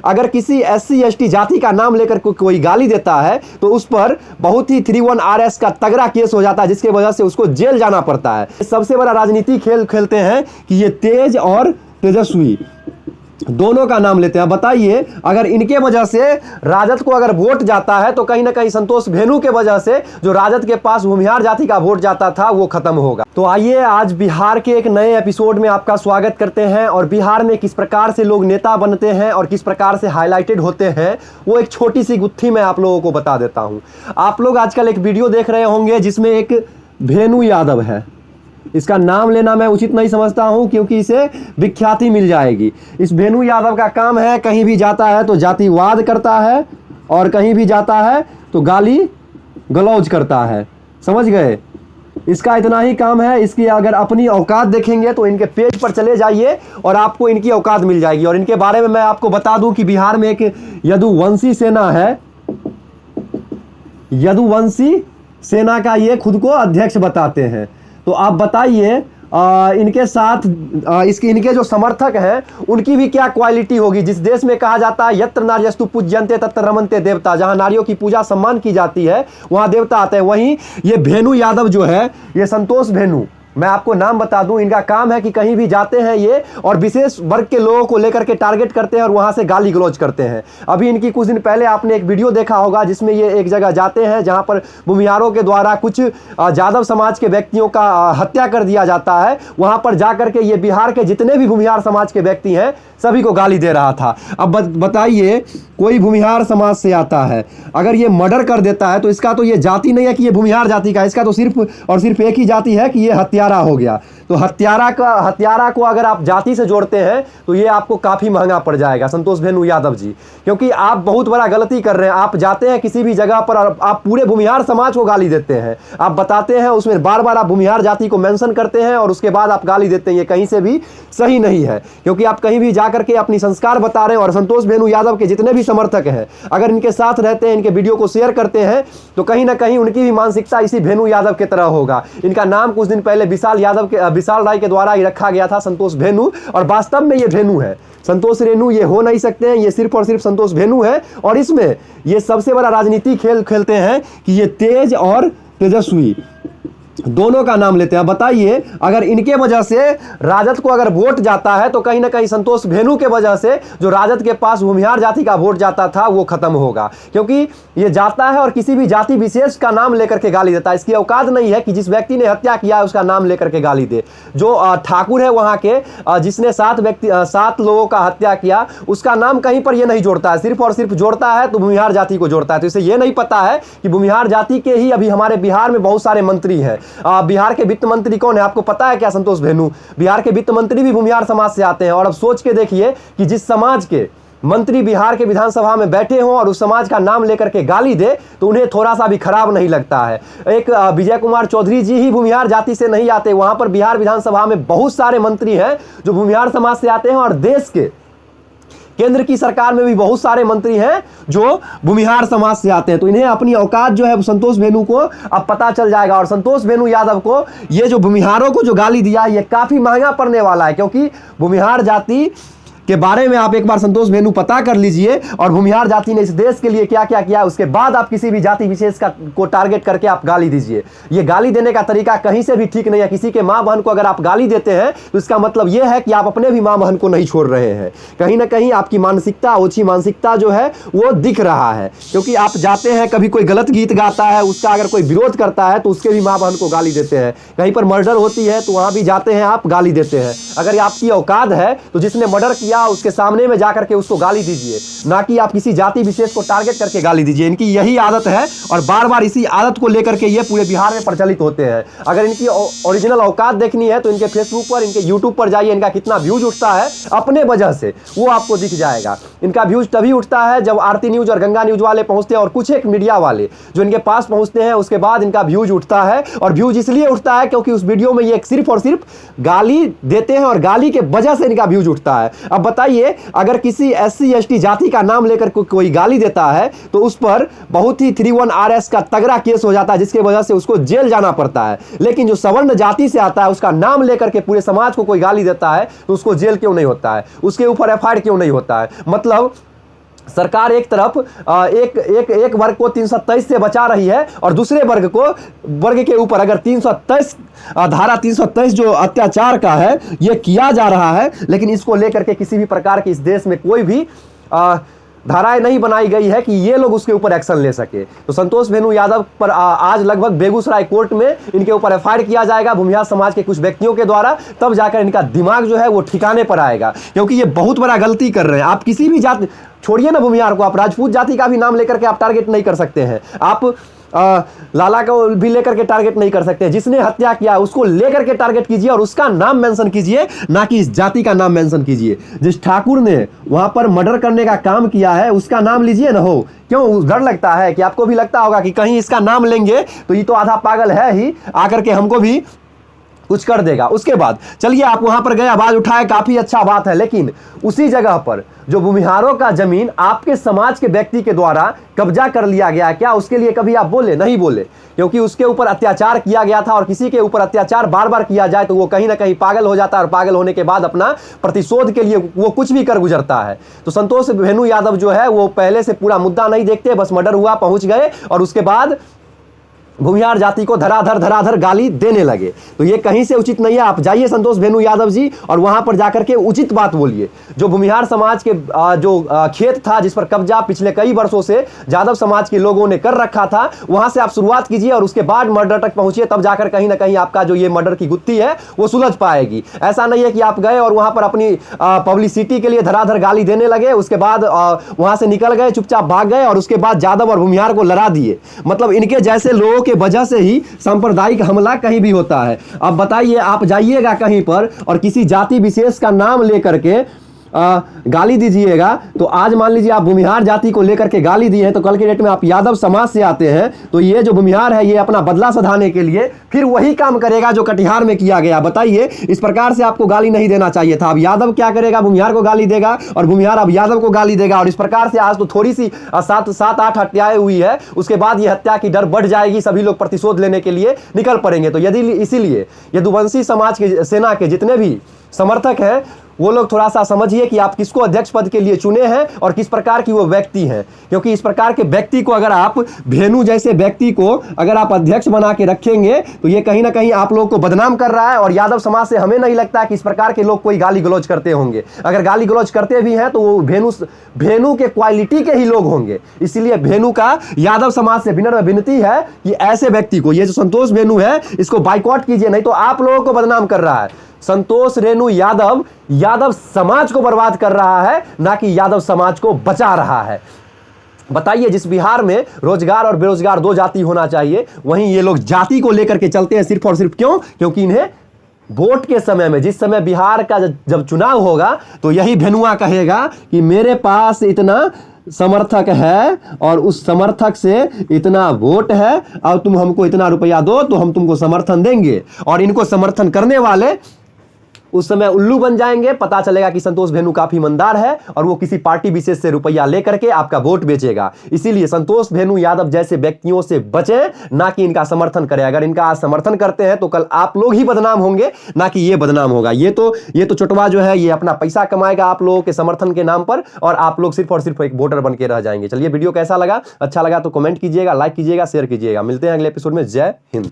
अगर किसी SC ST जाति का नाम लेकर कोई गाली देता है तो उस पर बहुत ही 3-1 RS का तगड़ा केस हो जाता है, जिसकी वजह से उसको जेल जाना पड़ता है। सबसे बड़ा राजनीति खेल खेलते हैं कि ये तेज और तेजस्वी दोनों का नाम लेते हैं। बताइए, अगर इनके वजह से राजद को अगर वोट जाता है तो कहीं ना कहीं संतोष भेनू के वजह से जो राजद के पास भूमिहार जाति का वोट जाता था वो खत्म होगा। तो आइए आज बिहार के एक नए एपिसोड में आपका स्वागत करते हैं और बिहार में किस प्रकार से लोग नेता बनते हैं और किस प्रकार से हाईलाइटेड होते हैं वो एक छोटी सी गुत्थी मैं आप लोगों को बता देता हूं। आप लोग आजकल एक वीडियो देख रहे होंगे जिसमें एक भेनू यादव है। इसका नाम लेना मैं उचित नहीं समझता हूं क्योंकि इसे विख्याति मिल जाएगी। इस भेनू यादव का काम है, कहीं भी जाता है तो जातिवाद करता है और कहीं भी जाता है तो गाली गलौज करता है। समझ गए? इसका इतना ही काम है। इसकी अगर अपनी औकात देखेंगे तो इनके पेज पर चले जाइए और आपको इनकी औकात मिल जाएगी। और इनके बारे में मैं आपको बता दूं कि बिहार में एक यदुवंशी सेना है। यदुवंशी सेना का ये खुद को अध्यक्ष बताते हैं। तो आप बताइए इनके साथ इनके जो समर्थक हैं उनकी भी क्या क्वालिटी होगी। जिस देश में कहा जाता है यत्र नार्यस्तु पूज्यन्ते तत्र रमन्ते देवता, जहां नारियों की पूजा सम्मान की जाती है वहां देवता आते हैं। वहीं ये भेनू यादव जो है, ये संतोष भेनू, मैं आपको नाम बता दूं, इनका काम है कि कहीं भी जाते हैं ये और विशेष वर्ग के लोगों को लेकर के टारगेट करते हैं और वहां से गाली गलौज करते हैं। अभी इनकी कुछ दिन पहले आपने एक वीडियो देखा होगा जिसमें ये एक जगह जाते हैं जहां पर भूमिहारों के द्वारा कुछ यादव समाज के व्यक्तियों का हत्या कर दिया जाता है। वहां पर जाकर के ये बिहार के जितने भी भूमिहार समाज के व्यक्ति हैं सभी को गाली दे रहा था। अब बताइए, कोई भूमिहार समाज से आता है, अगर ये मर्डर कर देता है तो इसका तो ये जाति नहीं है कि ये भूमिहार जाति का, इसका तो सिर्फ और सिर्फ एक ही जाति है कि ये हत्यारा हो गया। तो हत्यारा को अगर आप जाति से जोड़ते हैं तो ये आपको काफी महंगा पड़ जाएगा संतोष भेनू यादव जी, क्योंकि आप बहुत बड़ा गलती कर रहे हैं। आप जाते हैं किसी भी जगह पर और आप पूरे भूमिहार समाज को गाली देते हैं। आप बताते हैं उसमें बार बार आप भूमिहार जाति को मेंशन करते हैं और उसके बाद आप गाली देते हैं। ये कहीं से भी सही नहीं है, क्योंकि आप कहीं भी जाकर के अपनी संस्कार बता रहे हैं। और संतोष भेनू यादव के जितने भी समर्थक हैं अगर इनके साथ रहते हैं, इनके वीडियो को शेयर करते हैं तो कहीं ना कहीं उनकी भी मानसिकता इसी भेनू यादव की तरह होगा। इनका नाम कुछ दिन पहले विशाल राय के द्वारा ही रखा गया था संतोष भेनू, और वास्तव में ये भेनू है। संतोष रेनू ये हो नहीं सकते हैं, ये सिर्फ और सिर्फ संतोष भेनू है। और इसमें ये सबसे बड़ा राजनीति खेल खेलते हैं कि ये तेज और तेजस्वी दोनों का नाम लेते हैं। बताइए, अगर इनके वजह से राजद को अगर वोट जाता है तो कहीं ना कहीं संतोष भेनू के वजह से जो राजद के पास भूमिहार जाति का वोट जाता था वो खत्म होगा, क्योंकि ये जाता है और किसी भी जाति विशेष का नाम लेकर के गाली देता है। इसकी औकात नहीं है कि जिस व्यक्ति ने हत्या किया है उसका नाम लेकर के गाली दे। जो ठाकुर है वहां के, जिसने 7 लोगों का हत्या किया, उसका नाम कहीं पर ये नहीं जोड़ता है, सिर्फ और सिर्फ जोड़ता है तो भूमिहार जाति को जोड़ता है। तो इसे ये नहीं पता है कि भूमिहार जाति के ही अभी हमारे बिहार में बहुत सारे मंत्री हैं। बिहार के वित्त मंत्री कौन है आपको पता है क्या? संतोष भेनू। बिहार के वित्त मंत्री भी भूमिहार समाज से आते हैं। और अब सोच के देखिए कि जिस समाज के मंत्री बिहार के विधानसभा में बैठे हों और उस समाज का नाम लेकर के गाली दे तो उन्हें थोड़ा सा भी खराब नहीं लगता है। एक विजय कुमार चौधरी जी ही भूमिहार जाति से नहीं आते, वहां पर बिहार विधानसभा में बहुत सारे मंत्री हैं जो भूमिहार समाज से आते हैं। और देश के केंद्र की सरकार में भी बहुत सारे मंत्री हैं जो भूमिहार समाज से आते हैं। तो इन्हें अपनी औकात जो है संतोष भेनू को अब पता चल जाएगा। और संतोष भेनू यादव को ये जो भूमिहारों को जो गाली दिया ये काफी महंगा पड़ने वाला है, क्योंकि भूमिहार जाति के बारे में आप एक बार संतोष भेनू पता कर लीजिए और भूमिहार जाति ने इस देश के लिए क्या क्या किया, उसके बाद आप किसी भी जाति विशेष को टारगेट करके आप गाली दीजिए। ये गाली देने का तरीका कहीं से भी ठीक नहीं है। किसी के मां बहन को अगर आप गाली देते हैं तो इसका मतलब यह है कि आप अपने भी मां बहन को नहीं छोड़ रहे हैं। कहीं ना कहीं आपकी मानसिकता, ओछी मानसिकता जो है वो दिख रहा है, क्योंकि आप जाते हैं, कभी कोई गलत गीत गाता है उसका अगर कोई विरोध करता है तो उसके भी मां बहन को गाली देते हैं। कहीं पर मर्डर होती है तो वहां भी जाते हैं आप, गाली देते हैं। अगर आपकी औकात है तो जिसने मर्डर किया उसके सामने में जाकर के उसको गाली दीजिए, ना कि आप किसी जाति विशेष को टारगेट करके गाली दीजिए। इनकी यही आदत है और बार बार इसी आदत को लेकर के ये पूरे बिहार में प्रचलित होते हैं। अगर इनकी ओरिजिनल औकात देखनी है तो इनके फेसबुक पर, इनके यूट्यूब पर जाइए, इनका कितना व्यूज उठता है अपने वजह से वो आपको दिख जाएगा। इनका व्यूज तभी उठता है जब आरती न्यूज और गंगा न्यूज वाले पहुंचते हैं और कुछ एक मीडिया वाले जो इनके पास पहुंचते हैं, उसके बाद इनका व्यूज उठता है। और व्यूज इसलिए उठता है क्योंकि उस वीडियो में ये सिर्फ और सिर्फ गाली देते हैं और गाली के वजह से इनका व्यूज उठता है। अब बताइए, अगर किसी SC ST जाति का नाम लेकर कोई गाली देता है तो उस पर बहुत ही 3-1 RS का तगड़ा केस हो जाता है, जिसकी वजह से उसको जेल जाना पड़ता है। लेकिन जो सवर्ण जाति से आता है उसका नाम लेकर के पूरे समाज को कोई गाली देता है तो उसको जेल क्यों नहीं होता है, उसके ऊपर FIR क्यों नहीं होता है? मतलब सरकार एक तरफ एक वर्ग को 327 से बचा रही है और दूसरे वर्ग के ऊपर अगर 327 धारा 327 जो अत्याचार का है ये किया जा रहा है, लेकिन इसको लेकर के किसी भी प्रकार की इस देश में कोई भी धाराएं नहीं बनाई गई है कि ये लोग उसके ऊपर एक्शन ले सके। तो संतोष भेनू यादव पर आज लगभग बेगूसराय कोर्ट में इनके ऊपर एफआईआर किया जाएगा भूमिहार समाज के कुछ व्यक्तियों के द्वारा, तब जाकर इनका दिमाग जो है वो ठिकाने पर आएगा, क्योंकि ये बहुत बड़ा गलती कर रहे हैं। आप किसी भी जात, छोड़िए ना भूमिहार को, आप राजपूत जाति का भी नाम लेकर के आप टारगेट नहीं कर सकते हैं, आप लाला को भी लेकर के टारगेट नहीं कर सकते। जिसने हत्या किया उसको लेकर के टारगेट कीजिए और उसका नाम मेंशन कीजिए, ना कि इस जाति का नाम मेंशन कीजिए। जिस ठाकुर ने वहां पर मर्डर करने का काम किया है उसका नाम लीजिए ना। हो क्यों डर लगता है कि आपको भी लगता होगा कि कहीं इसका नाम लेंगे तो ये तो आधा पागल है ही, आकर के हमको भी कुछ कर देगा। उसके बाद चलिए आप वहां पर गए, आवाज उठाए, काफी अच्छा बात है, लेकिन उसी जगह पर जो भूमिहारों का जमीन आपके समाज के व्यक्ति के द्वारा कब्जा कर लिया गया, क्या उसके लिए कभी आप बोले? नहीं बोले, क्योंकि उसके ऊपर अत्याचार किया गया था और किसी के ऊपर अत्याचार बार बार किया जाए तो वो कहीं ना कहीं पागल हो जाता है और पागल होने के बाद अपना प्रतिशोध के लिए वो कुछ भी कर गुजरता है। तो संतोष भेनू यादव जो है वो पहले से पूरा मुद्दा नहीं देखते, बस मर्डर हुआ, पहुंच गए और उसके बाद भूमिहार जाति को धराधर गाली देने लगे। तो ये कहीं से उचित नहीं है। आप जाइए संतोष भेनू यादव जी और वहां पर जाकर के उचित बात बोलिए। जो भूमिहार समाज के जो खेत था जिस पर कब्जा पिछले कई वर्षों से यादव समाज के लोगों ने कर रखा था, वहां से आप शुरुआत कीजिए और उसके बाद मर्डर तक पहुंचिए, तब जाकर कहीं ना कहीं आपका जो ये मर्डर की गुत्थी है वो सुलझ पाएगी। ऐसा नहीं है कि आप गए और वहां पर अपनी पब्लिसिटी के लिए धराधर गाली देने लगे, उसके बाद वहां से निकल गए, चुपचाप भाग गए और उसके बाद यादव और भूमिहार को लड़ा दिए। मतलब इनके जैसे लोगों के वजह से ही सांप्रदायिक हमला कहीं भी होता है। अब बताइए, आप जाइएगा कहीं पर और किसी जाति विशेष का नाम लेकर के गाली दीजिएगा, तो आज मान लीजिए आप भूमिहार जाति को लेकर के गाली दिए हैं, तो कल के डेट में आप यादव समाज से आते हैं, तो ये जो भूमिहार है ये अपना बदला सधाने के लिए फिर वही काम करेगा जो कटिहार में किया गया। बताइए, इस प्रकार से आपको गाली नहीं देना चाहिए था। अब यादव क्या करेगा? भूमिहार को गाली देगा और भूमिहार अब यादव को गाली देगा, और इस प्रकार से आज तो थोड़ी सी 7-8 हत्याएं हुई है, उसके बाद ये हत्या की डर बढ़ जाएगी, सभी लोग प्रतिशोध लेने के लिए निकल पड़ेंगे। तो यदि इसीलिए यदुवंशी समाज के सेना के जितने भी समर्थक हैं वो लोग थोड़ा सा समझिए कि आप किसको अध्यक्ष पद के लिए चुने हैं और किस प्रकार की वो व्यक्ति हैं, क्योंकि इस प्रकार के व्यक्ति को अगर आप, भेनू जैसे व्यक्ति को अगर आप अध्यक्ष बना के रखेंगे तो ये कहीं ना कहीं आप लोगों को बदनाम कर रहा है। और यादव समाज से हमें नहीं लगता कि इस प्रकार के लोग कोई गाली गलौज करते होंगे। अगर गाली गलौज करते भी हैं तो वो भेनू के क्वालिटी के ही लोग होंगे। इसीलिए भेनू का यादव समाज से विनम्र विनती है कि ऐसे व्यक्ति को, ये जो संतोष भेनू है, इसको बाइकआउट कीजिए, नहीं तो आप लोगों को बदनाम कर रहा है। संतोष रेणु यादव यादव समाज को बर्बाद कर रहा है, ना कि यादव समाज को बचा रहा है। बताइए, जिस बिहार में रोजगार और बेरोजगार दो जाति होना चाहिए, वहीं ये लोग जाति को लेकर के चलते हैं सिर्फ और सिर्फ क्यों? क्योंकि इन्हें वोट के समय में, जिस समय बिहार का जब चुनाव होगा, तो यही भेनुआ कहेगा कि मेरे पास इतना समर्थक है और उस समर्थक से इतना वोट है और तुम हमको इतना रुपया दो तो हम तुमको समर्थन देंगे। और इनको समर्थन करने वाले उस समय उल्लू बन जाएंगे। पता चलेगा कि संतोष भेनू काफी ईमानदार है और वो किसी पार्टी विशेष से रुपया लेकर के आपका वोट बेचेगा। इसीलिए संतोष भेनू यादव जैसे व्यक्तियों से बचें, ना कि इनका समर्थन करें। अगर इनका आज समर्थन करते हैं तो कल आप लोग ही बदनाम होंगे, ना कि ये बदनाम होगा। ये तो चुटवा जो है ये अपना पैसा कमाएगा आप लोगों के समर्थन के नाम पर, और आप लोग सिर्फ और सिर्फ एक वोटर बन के रह जाएंगे। चलिए, वीडियो कैसा लगा? अच्छा लगा तो कमेंट कीजिएगा, लाइक कीजिएगा, शेयर कीजिएगा। मिलते हैं अगले एपिसोड में। जय हिंद।